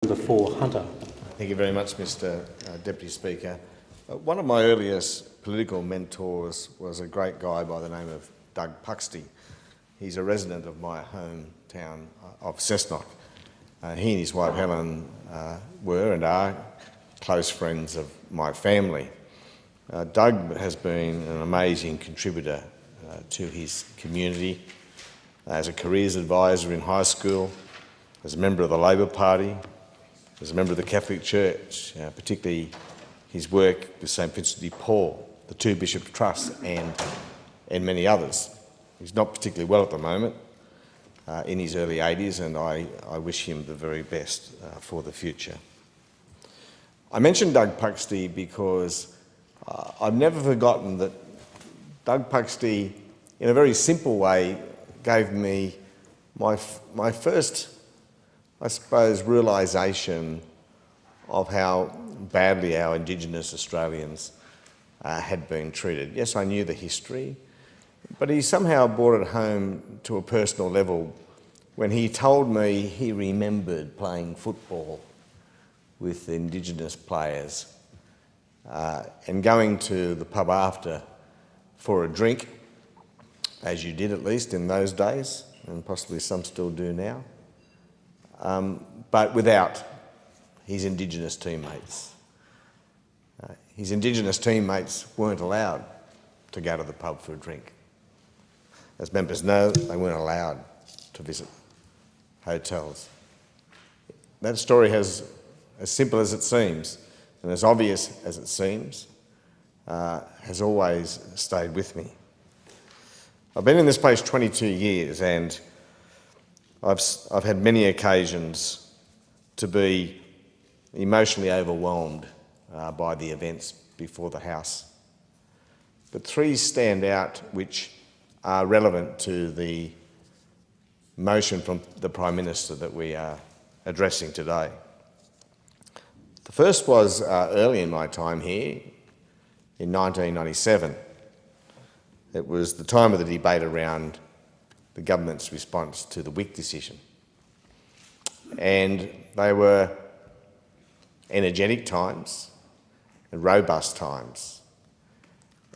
Member for Hunter. Thank you very much, Mr Deputy Speaker. One of my earliest political mentors was a great guy by the name of Doug Puxty. He's a resident of my hometown of Cessnock. He and his wife Helen were and are close friends of my family. Doug has been an amazing contributor to his community as a careers advisor in high school, as a member of the Labor Party, as a member of the Catholic Church, particularly his work with St Vincent de Paul, the Two Bishops Trust and many others. He's not particularly well at the moment, in his early 80s, and I wish him the very best for the future. I mentioned Doug Puxty because I've never forgotten that Doug Puxty, in a very simple way, gave me my first, I suppose, realisation of how badly our Indigenous Australians had been treated. Yes, I knew the history, but he somehow brought it home to a personal level when he told me he remembered playing football with Indigenous players and going to the pub after for a drink, as you did at least in those days, and possibly some still do now, but without his Indigenous teammates. His Indigenous teammates weren't allowed to go to the pub for a drink. As members know, they weren't allowed to visit hotels. That story has, as simple as it seems, and as obvious as it seems, has always stayed with me. I've been in this place 22 years and I've had many occasions to be emotionally overwhelmed by the events before the House. But three stand out which are relevant to the motion from the Prime Minister that we are addressing today. The first was early in my time here, in 1997. It was the time of the debate around the government's response to the WIC decision. And they were energetic times and robust times.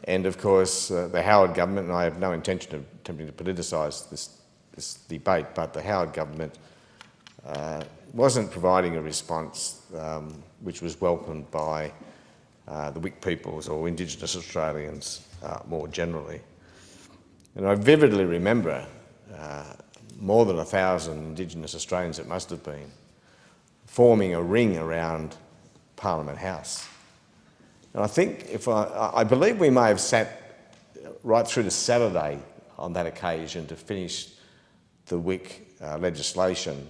And of course, the Howard government, and I have no intention of attempting to politicise this debate, but the Howard government wasn't providing a response which was welcomed by the WIC peoples or Indigenous Australians more generally. And I vividly remember more than 1,000 Indigenous Australians, it must have been, forming a ring around Parliament House. And I think, I believe we may have sat right through to Saturday on that occasion to finish the WIC legislation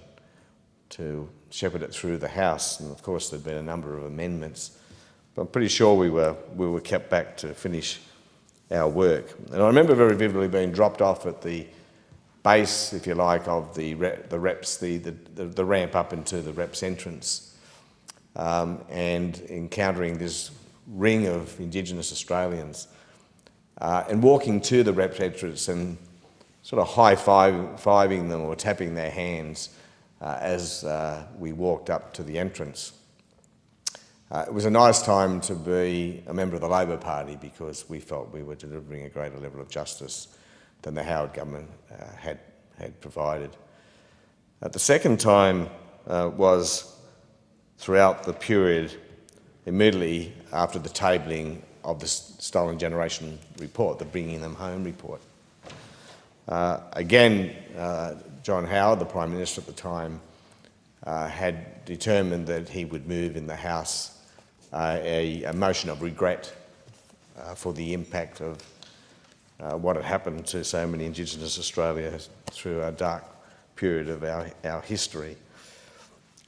to shepherd it through the House. And of course there'd been a number of amendments, but I'm pretty sure we were kept back to finish our work. And I remember very vividly being dropped off at the base, if you like, of the reps, the ramp up into the reps entrance, and encountering this ring of Indigenous Australians, and walking to the reps entrance and sort of high-fiving them or tapping their hands as we walked up to the entrance. It was a nice time to be a member of the Labor Party because we felt we were delivering a greater level of justice than the Howard government had provided. The second time was throughout the period immediately after the tabling of the Stolen Generation report, the Bringing Them Home report. Again, John Howard, the Prime Minister at the time, had determined that he would move in the House a motion of regret for the impact of what had happened to so many Indigenous Australians through a dark period of our history.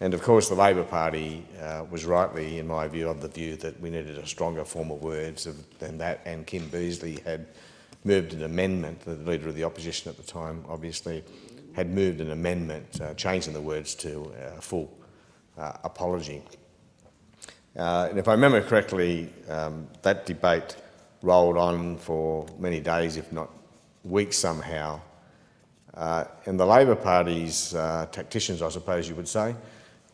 And of course the Labor Party was rightly, in my view, of the view that we needed a stronger form of words than that, and Kim Beazley had moved an amendment, the Leader of the Opposition at the time obviously, had moved an amendment changing the words to full apology. And if I remember correctly, that debate rolled on for many days, if not weeks somehow. And the Labor Party's tacticians, I suppose you would say,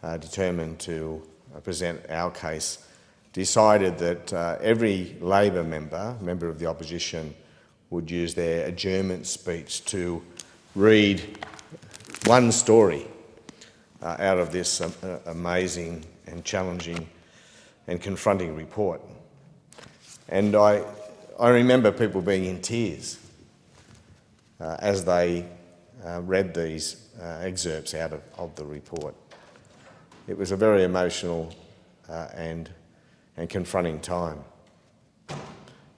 determined to present our case, decided that every Labor member of the opposition, would use their adjournment speech to read one story out of this amazing and challenging and confronting report. And I remember people being in tears as they read these excerpts out of the report. It was a very emotional and confronting time,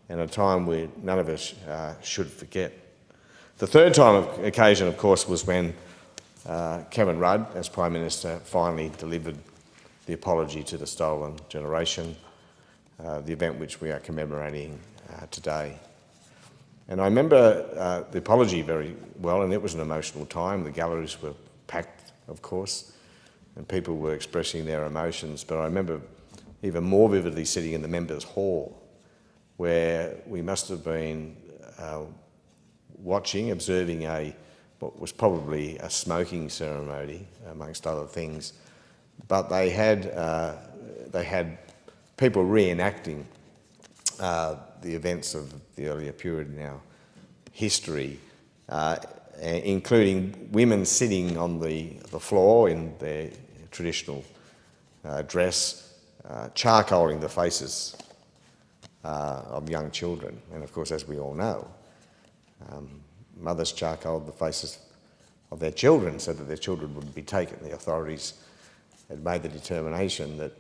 and a time where none of us should forget. The third occasion, of course, was when Kevin Rudd, as Prime Minister, finally delivered the apology to the stolen generation, the event which we are commemorating today. And I remember the apology very well, and it was an emotional time. The galleries were packed, of course, and people were expressing their emotions. But I remember even more vividly sitting in the members' hall, where we must have been observing what was probably a smoking ceremony, amongst other things. But they had people reenacting the events of the earlier period in our history, including women sitting on the floor in their traditional dress, charcoaling the faces of young children. And of course, as we all know, mothers charcoaled the faces of their children so that their children wouldn't be taken. The authorities had made the determination that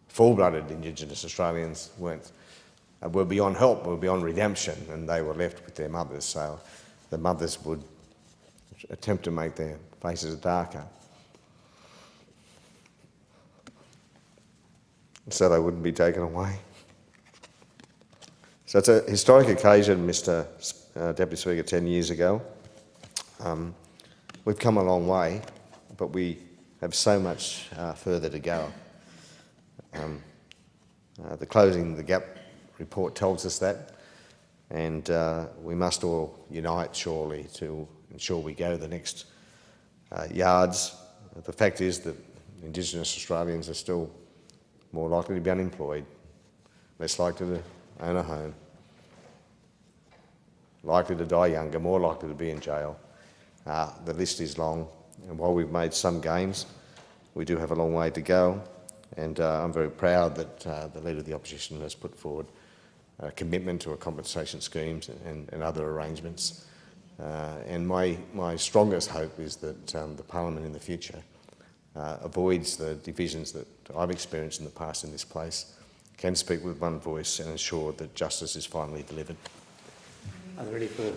full-blooded Indigenous Australians were beyond help, were beyond redemption, and they were left with their mothers. So the mothers would attempt to make their faces darker, so they wouldn't be taken away. So it's a historic occasion, Mr. Deputy Speaker, 10 years ago. We've come a long way, but we have so much further to go. The Closing the Gap report tells us that, and we must all unite, surely, to ensure we go the next yards. The fact is that Indigenous Australians are still more likely to be unemployed, less likely to own a home, likely to die younger, more likely to be in jail. The list is long, and while we've made some gains, we do have a long way to go. And I'm very proud that the Leader of the Opposition has put forward a commitment to a compensation schemes and other arrangements. And my strongest hope is that the Parliament in the future avoids the divisions that I've experienced in the past in this place, can speak with one voice and ensure that justice is finally delivered. Are there any further